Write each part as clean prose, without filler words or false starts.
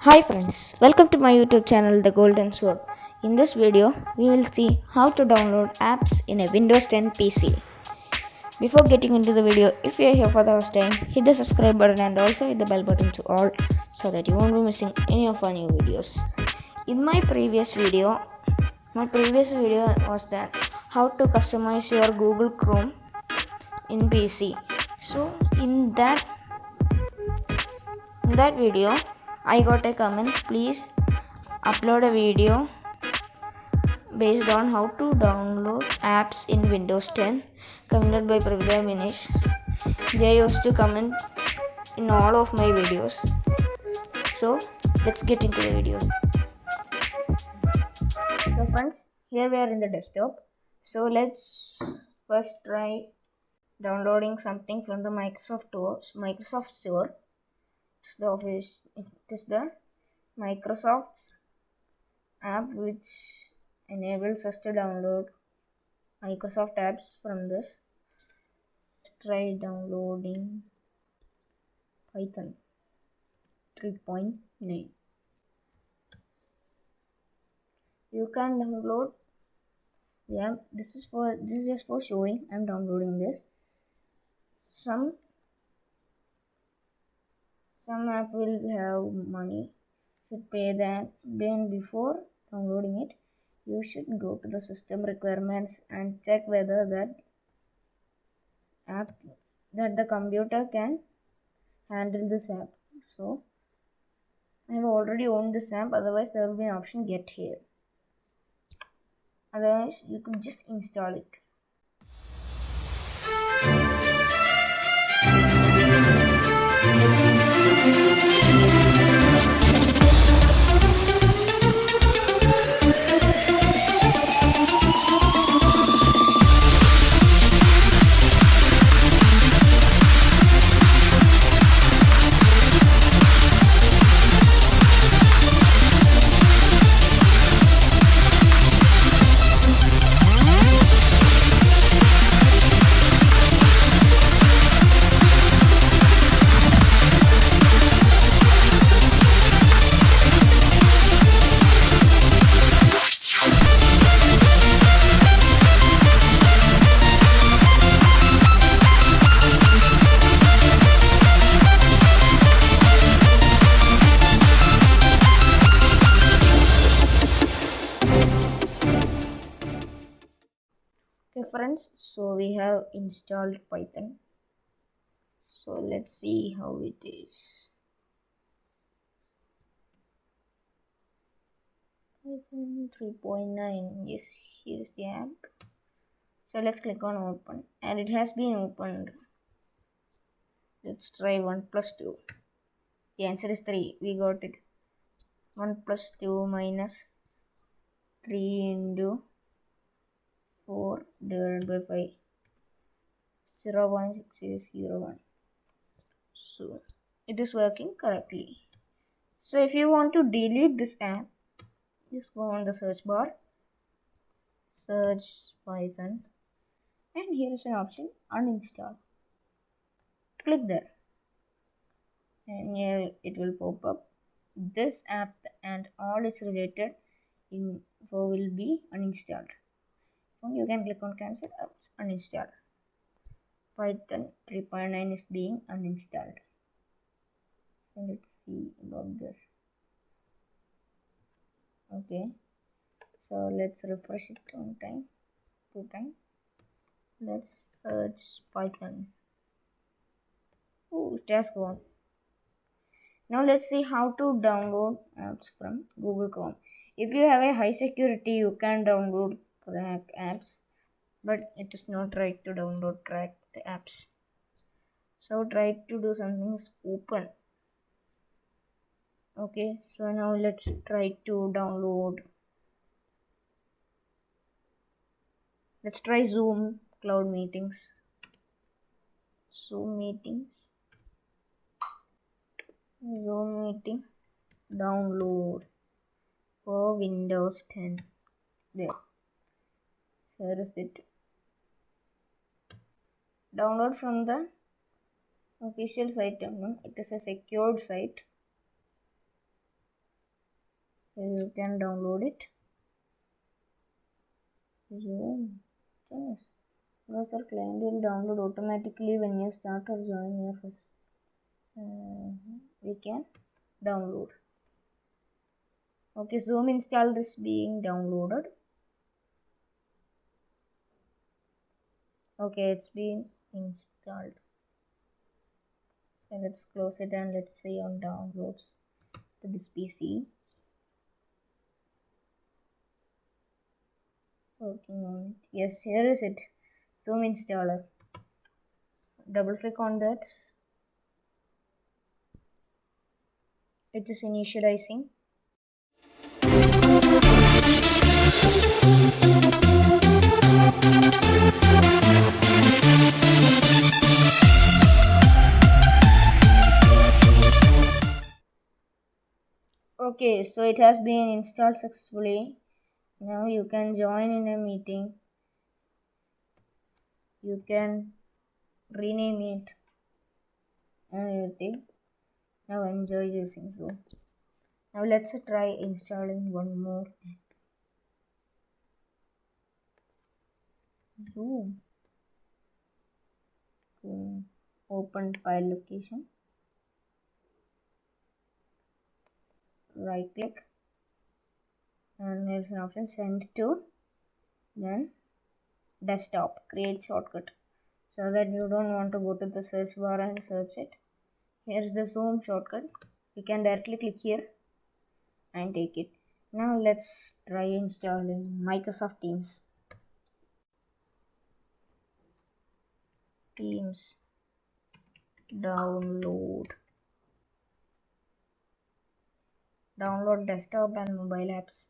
Hi friends, welcome to my YouTube channel The Golden Sword. In this video, we will see how to download apps in a Windows 10 PC. Before getting into the video, if you are here for the first time, hit the subscribe button and also hit the bell button to all so that you won't be missing any of our new videos. In my previous video was that how to customize your Google Chrome in PC. So in that video, I got a comment, please upload a video based on how to download apps in Windows 10, commented by Pravida Minish. They used to comment in all of my videos. So let's get into the video. So friends, here we are in the desktop. So let's first try downloading something from the Microsoft Store. It is the Microsoft's app which enables us to download Microsoft apps from this. Let's try downloading Python 3.9. You can download. Yeah, this is just for showing. I'm downloading this. Some app will have money. You should pay that. Then before downloading it, you should go to the system requirements and check whether the computer can handle this app. So I have already owned this app. Otherwise, there will be an option get here. Otherwise, you could just install it. Okay friends, so we have installed Python. So let's see how it is. Python 3.9. Yes, here's the app. So let's click on open and it has been opened. Let's try 1 plus 2. The answer is 3. We got it. 1 plus 2 minus 3 into 4 divided by 5. 0.6001. So it is working correctly. So if you want to delete this app, just go on the search bar, search Python, and here is an option uninstall. Click there and here it will pop up. This app and all its related info will be uninstalled. So you can click on cancel, uninstall. Python 3.9 is being uninstalled. So let's see about this. Okay, so let's refresh it 2 times. Let's search Python. Oh, it has gone. Now let's see how to download apps from Google Chrome. If you have a high security, you can download cracked apps, but it is not right to download cracked apps. So try to do something open. Okay, so now let's try to download. Let's try Zoom cloud meetings. Zoom meeting download for Windows 10. There is it. Download from the official site. It is a secured site. You can download it. Yes. Browser client will download automatically when you start or join your first. We can download. Okay, Zoom installer is being downloaded. Okay, it's being installed. So let's close it and let's see on downloads to this PC. Working on it. Yes, here is it. Zoom installer. Double click on that. It is initializing. Okay, so it has been installed successfully. Now you can join in a meeting. You can rename it and everything. Now enjoy using Zoom. Now let's try installing one more Zoom. Open file location. Right click and there's an option send to, then desktop, create shortcut, so that you don't want to go to the search bar and search it. Here's the Zoom shortcut. You can directly click here and take it. Now let's try installing Microsoft Teams. Teams download desktop and mobile apps.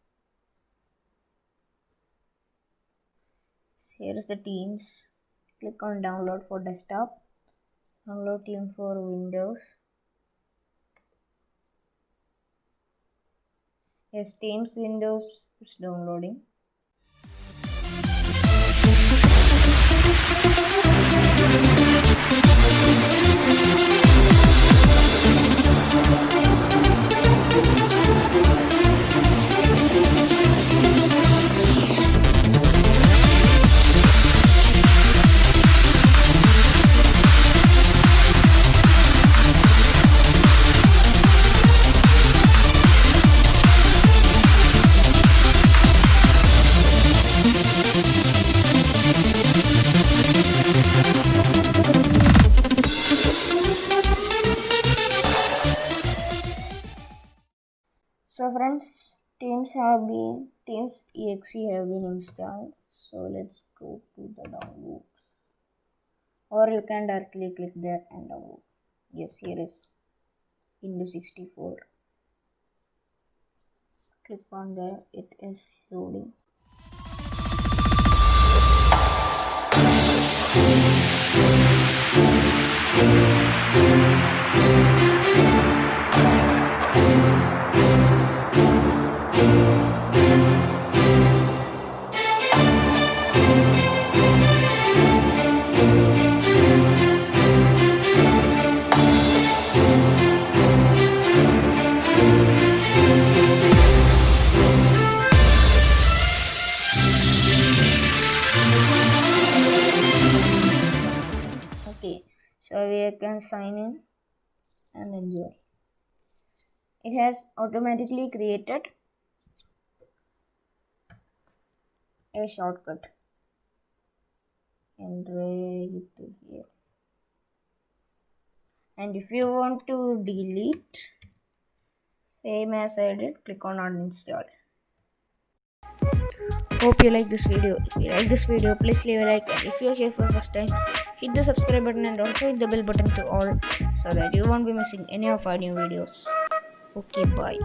Here is the Teams. Click on download for desktop, download Team for Windows. Yes, Teams Windows is downloading. So friends, Teams exe have been installed. So let's go to the download, or you can directly click there and download. Yes, here is Windows 64. Click on there, it is loading. Okay, so we can sign in and enjoy. It has automatically created a shortcut and drag it to here. And if you want to delete, same as I did, click on uninstall. Hope you like this video. If you like this video, please leave a like, and if you are here for the first time, hit the subscribe button and also hit the bell button to all, so that you won't be missing any of our new videos. Okay, bye.